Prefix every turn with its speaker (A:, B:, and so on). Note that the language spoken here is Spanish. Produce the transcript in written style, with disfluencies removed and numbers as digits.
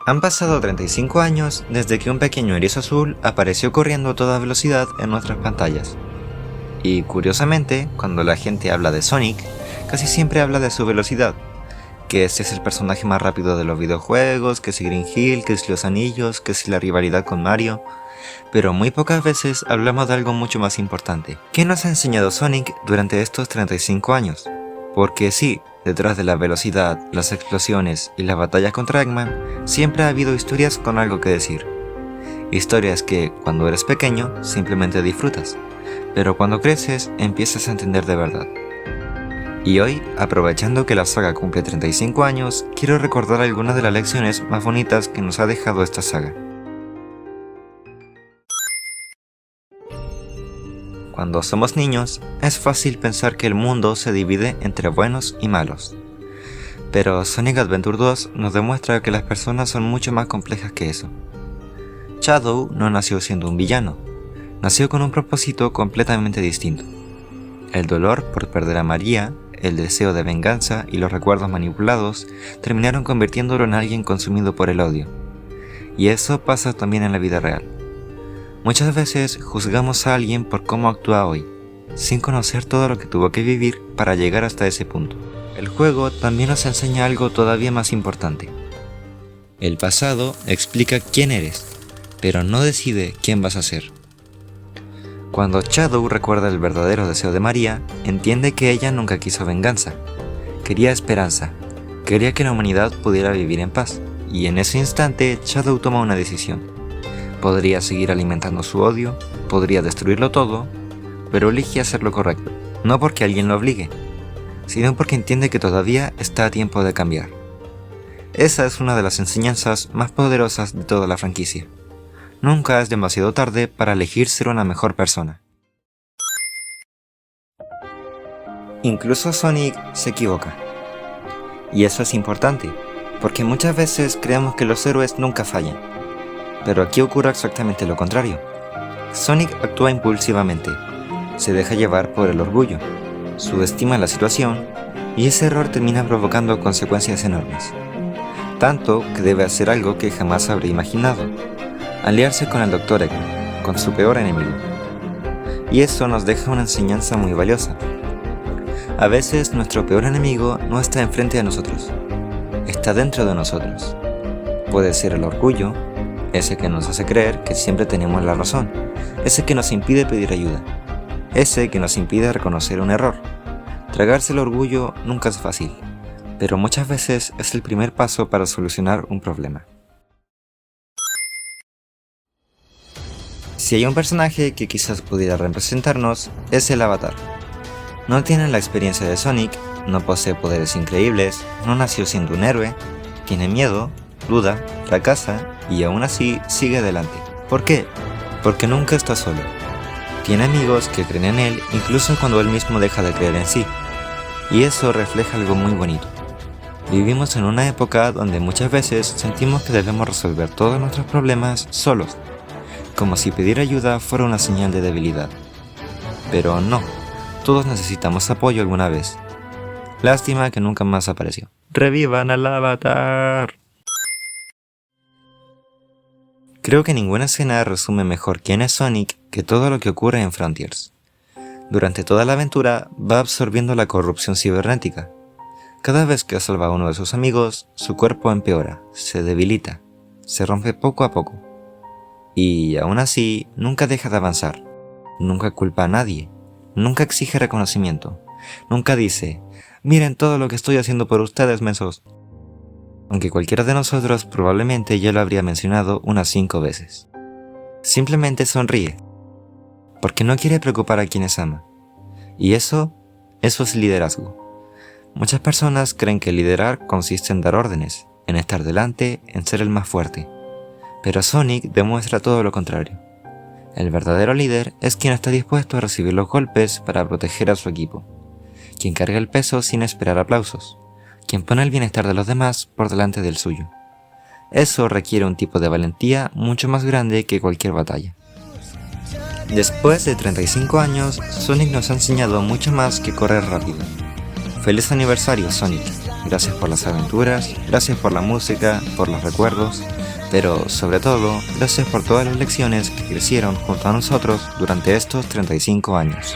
A: Han pasado 35 años desde que un pequeño erizo azul apareció corriendo a toda velocidad en nuestras pantallas. Y curiosamente, cuando la gente habla de Sonic, casi siempre habla de su velocidad, que ese es el personaje más rápido de los videojuegos, que si Green Hill, que si los anillos, que si la rivalidad con Mario, pero muy pocas veces hablamos de algo mucho más importante. ¿Qué nos ha enseñado Sonic durante estos 35 años? Porque sí, detrás de la velocidad, las explosiones y las batallas contra Eggman, siempre ha habido historias con algo que decir. Historias que, cuando eres pequeño, simplemente disfrutas, pero cuando creces, empiezas a entender de verdad. Y hoy, aprovechando que la saga cumple 35 años, quiero recordar algunas de las lecciones más bonitas que nos ha dejado esta saga. Cuando somos niños, es fácil pensar que el mundo se divide entre buenos y malos. Pero Sonic Adventure 2 nos demuestra que las personas son mucho más complejas que eso. Shadow no nació siendo un villano, nació con un propósito completamente distinto. El dolor por perder a María, el deseo de venganza y los recuerdos manipulados terminaron convirtiéndolo en alguien consumido por el odio. Y eso pasa también en la vida real. Muchas veces juzgamos a alguien por cómo actúa hoy, sin conocer todo lo que tuvo que vivir para llegar hasta ese punto. El juego también nos enseña algo todavía más importante. El pasado explica quién eres, pero no decide quién vas a ser. Cuando Shadow recuerda el verdadero deseo de María, entiende que ella nunca quiso venganza, quería esperanza, quería que la humanidad pudiera vivir en paz, y en ese instante Shadow toma una decisión. Podría seguir alimentando su odio, podría destruirlo todo, pero elige hacer lo correcto, no porque alguien lo obligue, sino porque entiende que todavía está a tiempo de cambiar. Esa es una de las enseñanzas más poderosas de toda la franquicia. Nunca es demasiado tarde para elegir ser una mejor persona. Incluso Sonic se equivoca. Y eso es importante, porque muchas veces creemos que los héroes nunca fallan. Pero aquí ocurre exactamente lo contrario. Sonic actúa impulsivamente, se deja llevar por el orgullo, subestima la situación y ese error termina provocando consecuencias enormes. Tanto que debe hacer algo que jamás habría imaginado: aliarse con el Dr. Eggman, con su peor enemigo. Y eso nos deja una enseñanza muy valiosa. A veces nuestro peor enemigo no está enfrente de nosotros, está dentro de nosotros. Puede ser el orgullo, ese que nos hace creer que siempre tenemos la razón, ese que nos impide pedir ayuda, ese que nos impide reconocer un error. Tragarse el orgullo nunca es fácil, pero muchas veces es el primer paso para solucionar un problema. Si hay un personaje que quizás pudiera representarnos, es el Avatar. No tiene la experiencia de Sonic, no posee poderes increíbles, no nació siendo un héroe, tiene miedo, duda, fracasa y aún así sigue adelante. ¿Por qué? Porque nunca está solo. Tiene amigos que creen en él incluso cuando él mismo deja de creer en sí. Y eso refleja algo muy bonito. Vivimos en una época donde muchas veces sentimos que debemos resolver todos nuestros problemas solos, como si pedir ayuda fuera una señal de debilidad. Pero no, todos necesitamos apoyo alguna vez. Lástima que nunca más apareció. ¡Revivan al Avatar! Creo que ninguna escena resume mejor quién es Sonic que todo lo que ocurre en Frontiers. Durante toda la aventura va absorbiendo la corrupción cibernética. Cada vez que salva a uno de sus amigos, su cuerpo empeora, se debilita, se rompe poco a poco. Y aún así, nunca deja de avanzar, nunca culpa a nadie, nunca exige reconocimiento, nunca dice: miren todo lo que estoy haciendo por ustedes, mensos. Aunque cualquiera de nosotros probablemente ya lo habría mencionado unas 5 veces. Simplemente sonríe, porque no quiere preocupar a quienes ama. Y eso es liderazgo. Muchas personas creen que liderar consiste en dar órdenes, en estar delante, en ser el más fuerte. Pero Sonic demuestra todo lo contrario. El verdadero líder es quien está dispuesto a recibir los golpes para proteger a su equipo, quien carga el peso sin esperar aplausos, quien pone el bienestar de los demás por delante del suyo. Eso requiere un tipo de valentía mucho más grande que cualquier batalla. Después de 35 años, Sonic nos ha enseñado mucho más que correr rápido. Feliz aniversario, Sonic. Gracias por las aventuras, gracias por la música, por los recuerdos, Pero sobre todo, gracias por todas las lecciones que crecieron junto a nosotros durante estos 35 años.